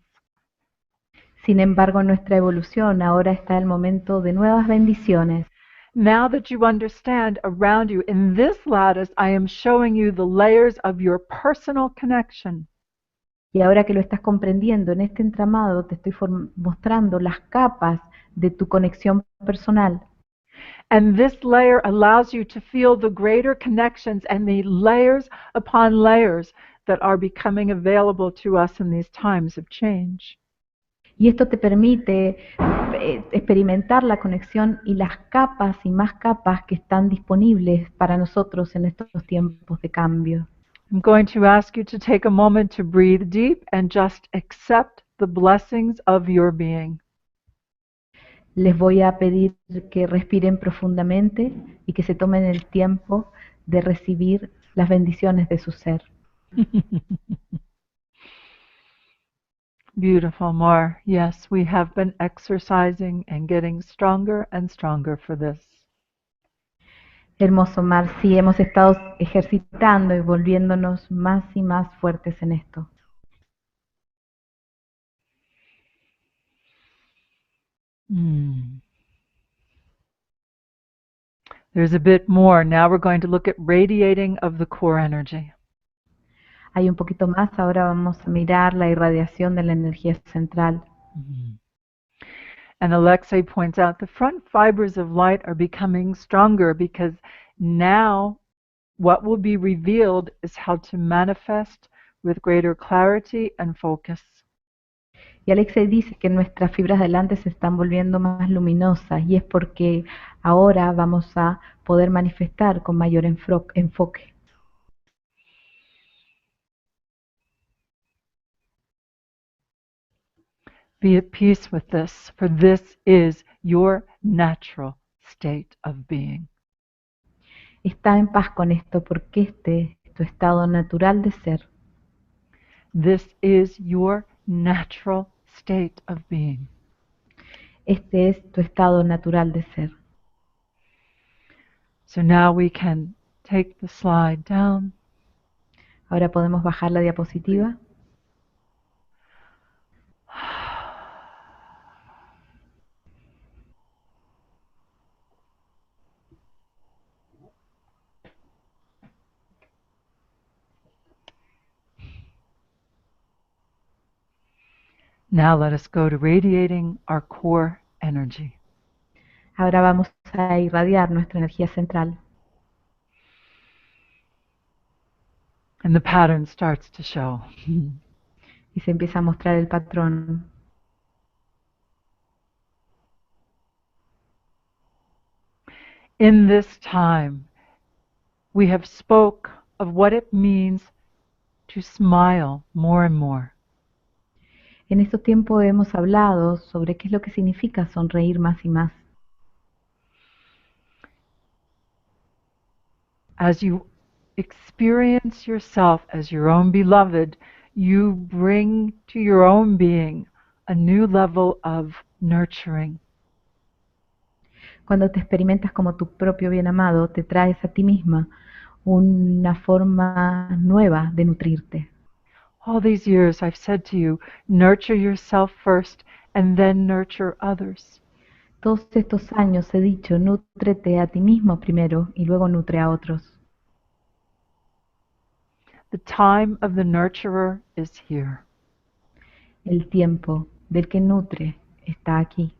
Sin embargo, en nuestra evolución ahora está el momento de nuevas bendiciones. Now that you understand around you, in this lattice, I am showing you the layers of your personal connection. Y ahora que lo estás comprendiendo en este entramado, te estoy mostrando las capas de tu conexión personal. And this layer allows you to feel the greater connections and the layers upon layers that are becoming available to us in these times of change. Y esto te permite experimentar la conexión y las capas y más capas que están disponibles para nosotros en estos tiempos de cambio. I'm going to ask you to take a moment to breathe deep and just accept the blessings of your being. Les voy a pedir que respiren profundamente y que se tomen el tiempo de recibir las bendiciones de su ser. Beautiful, Mar. Yes, we have been exercising and getting stronger and stronger for this. Hermoso, Mar, sí, hemos estado ejercitando y volviéndonos más y más fuertes en esto. There's a bit more. Now we're going to look at radiating of the core energy. Hay un poquito más, ahora vamos a mirar la irradiación de la energía central. And Alexei points out the front fibers of light are becoming stronger because now what will be revealed is how to manifest with greater clarity and focus. Y Alexei dice que nuestras fibras delante se están volviendo más luminosas y es porque ahora vamos a poder manifestar con mayor enfoque. Be at peace with this, for this is your natural state of being. Está en paz con esto porque este es tu estado natural de ser. This is your natural state of being. Este es tu estado natural de ser. So now we can take the slide down. Ahora podemos bajar la diapositiva. Now let us go to radiating our core energy. Ahora vamos a irradiar nuestra energía central. And the pattern starts to show. Y se empieza a mostrar el patrón. In this time, we have spoke of what it means to smile more and more. En estos tiempos hemos hablado sobre qué es lo que significa sonreír más y más. As you experience yourself as your own beloved, you bring to your own being a new level of nurturing. Cuando te experimentas como tu propio bien amado, te traes a ti misma una forma nueva de nutrirte. All these years I've said to you, nurture yourself first and then nurture others. Todos estos años he dicho, nútrete a ti mismo primero y luego nutre a otros. The time of the nurturer is here. El tiempo del que nutre está aquí.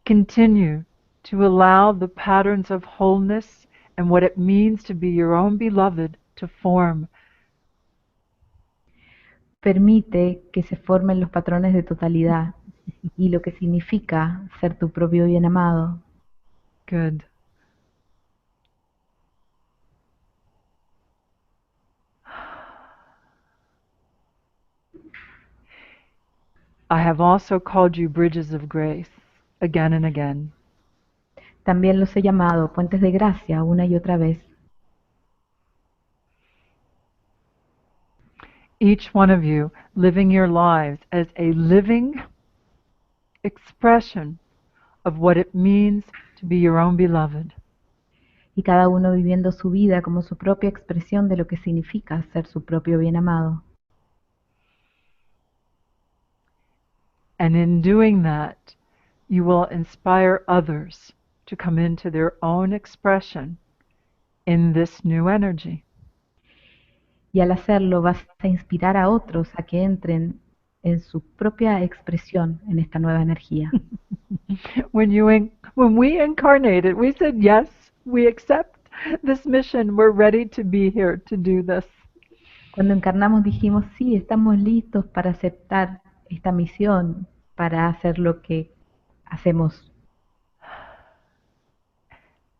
Continue to allow the patterns of wholeness and what it means to be your own beloved to form. Permite que se formen los patrones de totalidad y lo que significa ser tu propio bien amado. Good. I have also called you bridges of grace again and again. También los he llamado puentes de gracia una y otra vez. Each one of you living your lives as a living expression of what it means to be your own beloved. Y cada uno viviendo su vida como su propia expresión de lo que significa ser su propio bien amado. And in doing that, you will inspire others to come into their own expression in this new energy. Y al hacerlo vas a inspirar a otros a que entren en su propia expresión en esta nueva energía. When we incarnated, we said, yes, we accept this mission. We're ready to be here to do this. Cuando encarnamos dijimos, sí, estamos listos para aceptar esta misión, para hacer lo que hacemos.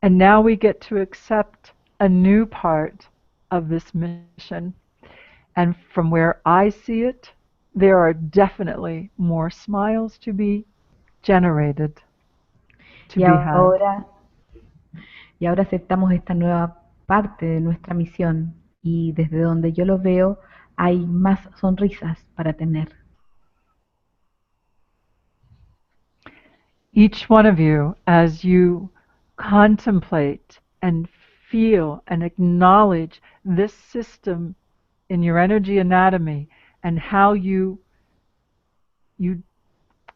And now we get to accept a new part of this mission. And from where I see it, there are definitely more smiles to be generated, to Y be had. ahora aceptamos esta nueva parte de nuestra misión y desde donde yo lo veo hay más sonrisas para tener. Each one of you, as you contemplate and feel and acknowledge this system in your energy anatomy and how you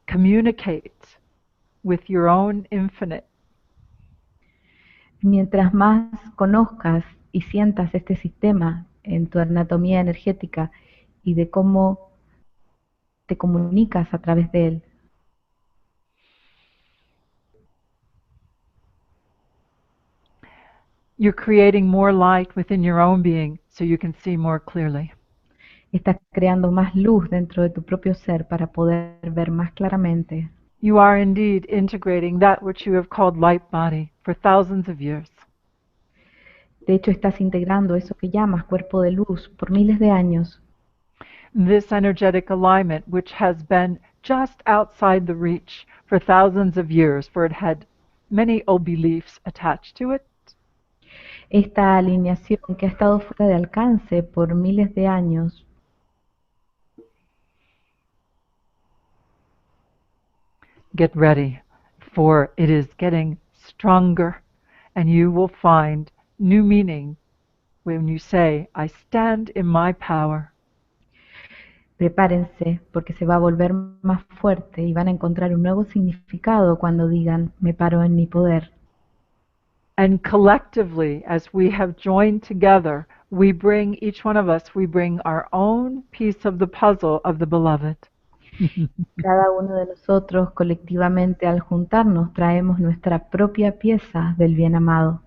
communicate with your own infinite. Mientras más conozcas y sientas este sistema en tu anatomía energética y de cómo te comunicas a través de él, you're creating more light within your own being so you can see more clearly. estás creando más luz dentro de tu propio ser para poder ver más claramente. You are indeed integrating that which you have called light body for thousands of years. De hecho, estás integrando eso que llamas cuerpo de luz por miles de años. This energetic alignment, which has been just outside the reach for thousands of years, for it had many old beliefs attached to it. Esta alineación que ha estado fuera de alcance por miles de años. Get ready, for it is getting stronger, and you will find new meaning when you say, I stand in my power. Prepárense porque se va a volver más fuerte y van a encontrar un nuevo significado cuando digan, me paro en mi poder. And collectively, as we have joined together, we bring, each one of us, we bring our own piece of the puzzle of the beloved. Cada uno de nosotros colectivamente al juntarnos traemos nuestra propia pieza del bien amado.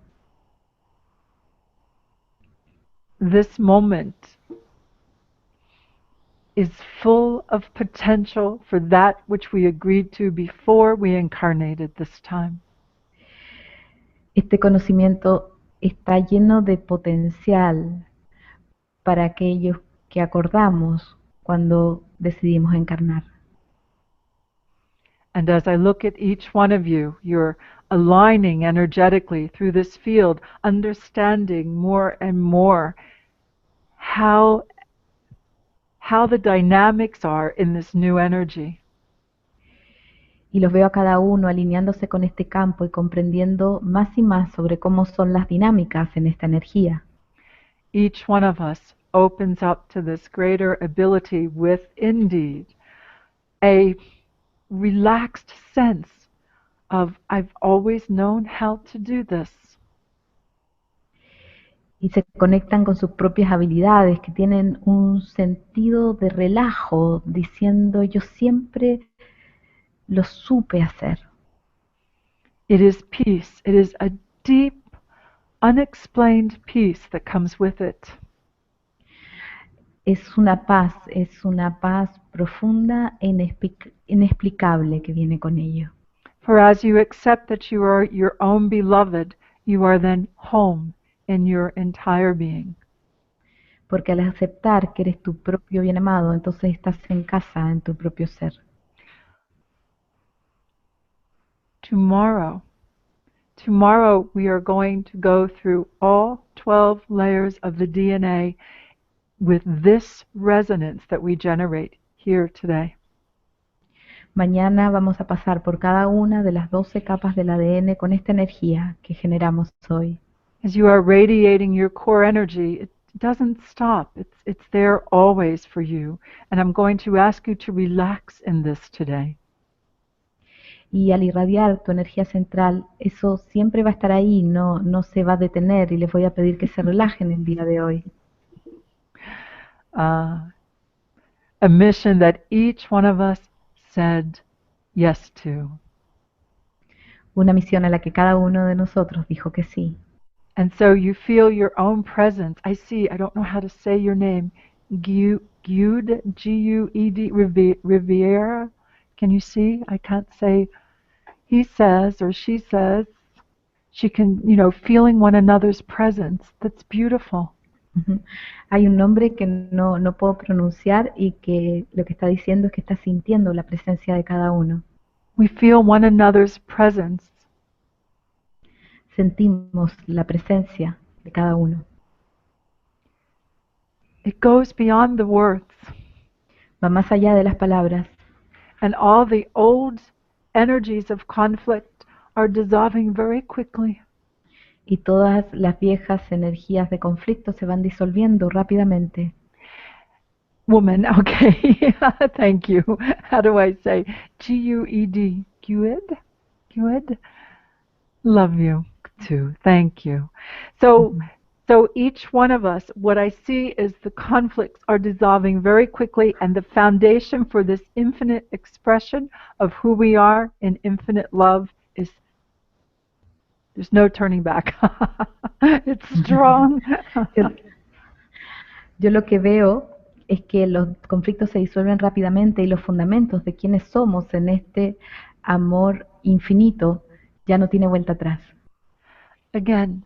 This moment is full of potential for that which we agreed to before we incarnated this time. Este conocimiento está lleno de potencial para aquellos que acordamos cuando decidimos encarnar. And as I look at each one of you, you're aligning energetically through this field, understanding more and more how the dynamics are in this new energy. Y los veo a cada uno alineándose con este campo y comprendiendo más y más sobre cómo son las dinámicas en esta energía. Each one of us opens up to this greater ability with indeed a relaxed sense of I've always known how to do this. Y se conectan con sus propias habilidades, que tienen un sentido de relajo, diciendo yo siempre lo supe hacer. It is peace. It is a deep, unexplained peace that comes with it. Es una paz profunda e inexplicable que viene con ello. For as you accept that you are your own beloved, you are then home in your entire being. Porque al aceptar que eres tu propio bien amado, entonces estás en casa, en tu propio ser. Tomorrow we are going to go through all 12 layers of the DNA with this resonance that we generate here today. Mañana vamos a pasar por cada una de las 12 capas del ADN con esta energía que generamos hoy. As you are radiating your core energy, it doesn't stop. It's there always for you. And I'm going to ask you to relax in this today. Y al irradiar tu energía central, eso siempre va a estar ahí, no se va a detener, y les voy a pedir que se relajen el día de hoy. A mission that each one of us said yes to. Una misión a la que cada uno de nosotros dijo que sí. And so you feel your own presence. I don't know how to say your name. Gued, G-U-E-D, Riviera. Can you see? I can't say he says or she says. She can, feeling one another's presence. That's beautiful. Hay un nombre que no puedo pronunciar y que lo que está diciendo es que está sintiendo la presencia de cada uno. We feel one another's presence. Sentimos la presencia de cada uno. It goes beyond the words. Va más allá de las palabras. And all the old energies of conflict are dissolving very quickly. Y todas las viejas energías de conflicto se van disolviendo rápidamente. Woman, okay. Thank you. How do I say? G-U-E-D. Gued? Gued? Love you too. Thank you. So each one of us, what I see is the conflicts are dissolving very quickly, and the foundation for this infinite expression of who we are in infinite love is there's no turning back. It's strong. Yo lo que veo es que los conflictos se disuelven rápidamente y los fundamentos de quienes somos en este amor infinito ya no tiene vuelta atrás. Again,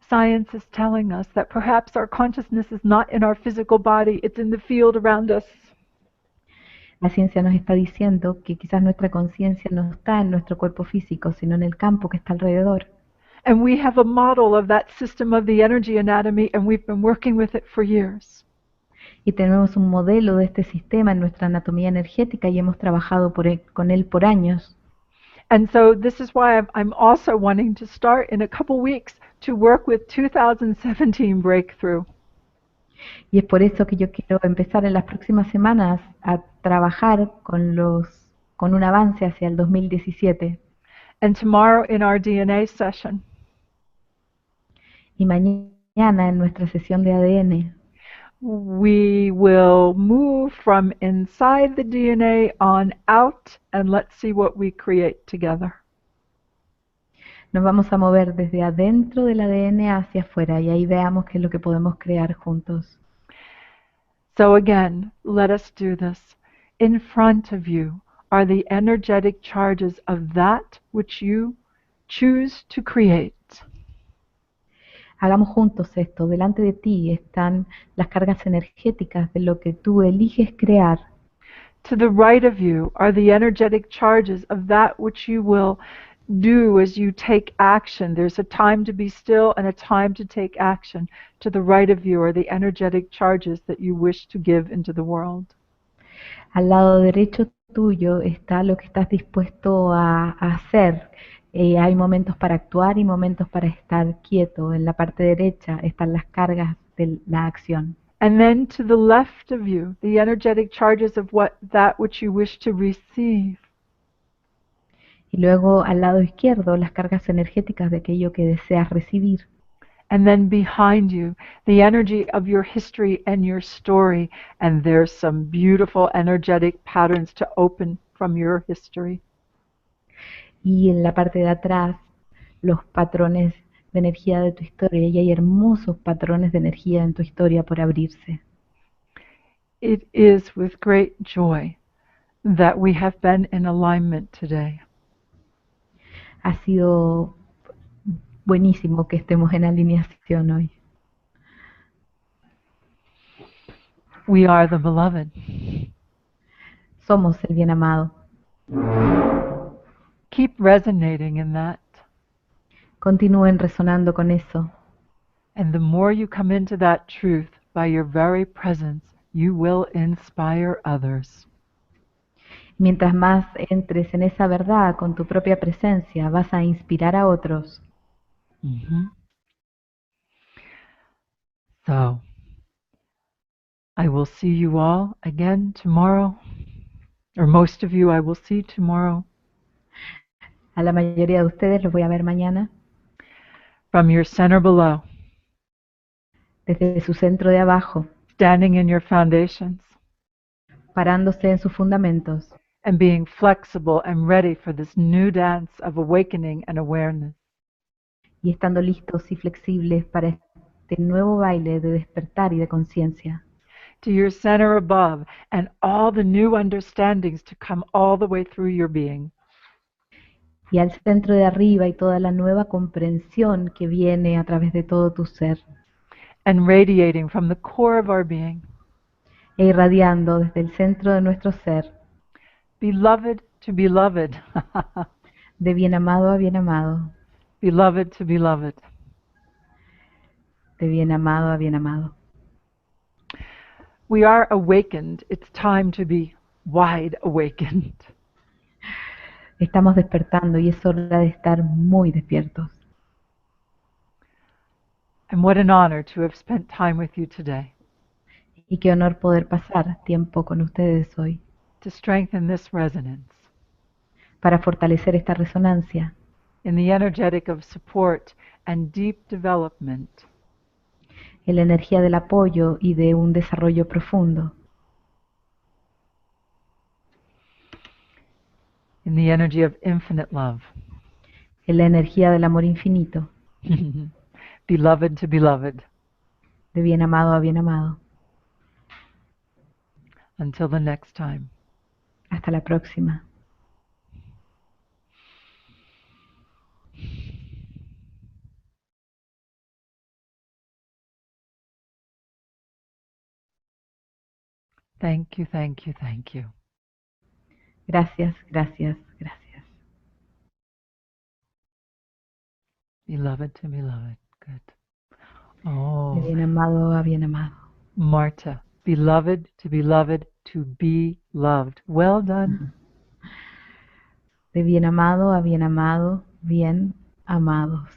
science is telling us that perhaps our consciousness is not in our physical body, it's in the field around us. La ciencia nos está diciendo que quizás nuestra conciencia no está en nuestro cuerpo físico, sino en el campo que está alrededor. And we have a model of that system of the energy anatomy, and we've been working with it for years. Y tenemos un modelo de este sistema en nuestra anatomía energética y hemos trabajado con él por años. And so this is why I'm also wanting to start in a couple weeks to work with 2017 Breakthrough. Y es por eso que yo quiero empezar en las próximas semanas a trabajar con un avance hacia el 2017. And tomorrow in our DNA session, Y mañana en nuestra sesión de ADN we will move from inside the DNA on out, and let's see what we create together. nos vamos a mover desde adentro del ADN hacia afuera y ahí veamos qué es lo que podemos crear juntos. So again, let us do this. In front of you are the energetic charges of that which you choose to create. Hagamos juntos esto. Delante de ti están las cargas energéticas de lo que tú eliges crear. To the right of you are the energetic charges of that which you will do as you take action. There's a time to be still and a time to take action. To the right of you are the energetic charges that you wish to give into the world. Al lado derecho tuyo está lo que estás dispuesto a hacer. Hay momentos para actuar y momentos para estar quieto. En la parte derecha están las cargas de la acción. And then to the left of you, the energetic charges of that which you wish to receive. Y luego al lado izquierdo las cargas energéticas de aquello que deseas recibir. And then behind you, the energy of your history and your story. And there's some beautiful energetic patterns to open from your history. Y en la parte de atrás, los patrones de energía de tu historia. Y hay hermosos patrones de energía en tu historia por abrirse. It is with great joy that we have been in alignment today. Ha sido buenísimo que estemos en alineación hoy. We are the beloved. Somos el bien amado. Keep resonating in that. Continúen resonando con eso. And the more you come into that truth by your very presence, you will inspire others. Mientras más entres en esa verdad con tu propia presencia, vas a inspirar a otros. So, I will see you all again tomorrow, or most of you I will see tomorrow. A la mayoría de ustedes los voy a ver mañana. From your center below. Desde su centro de abajo. Standing in your foundations. Parándose en sus fundamentos. And being flexible and ready for this new dance of awakening and awareness. Y estando listos y flexibles para este nuevo baile de despertar y de conciencia. To your center above and all the new understandings to come all the way through your being. Y al centro de arriba y toda la nueva comprensión que viene a través de todo tu ser. And radiating from the core of our being. E irradiando desde el centro de nuestro ser. Beloved to beloved. De bien amado a bien amado. Beloved to beloved. De bien amado a bien amado. We are awakened. It's time to be wide awakened. Estamos despertando y es hora de estar muy despiertos. And what an honor to have spent time with you today. Y qué honor poder pasar tiempo con ustedes hoy. To strengthen this resonance. Para fortalecer esta resonancia. In the energetic of support and deep development. En la energía del apoyo y de un desarrollo profundo. In the energy of infinite love. En la energía del amor infinito. Beloved to beloved. De bien amado a bien amado. Until the next time. Hasta la próxima. Thank you, thank you, thank you. Gracias, gracias, gracias. Beloved to beloved. Good. Oh. De bien amado a bien amado. Marta, beloved to be loved. Well done. De bien amado a bien amado, bien amados.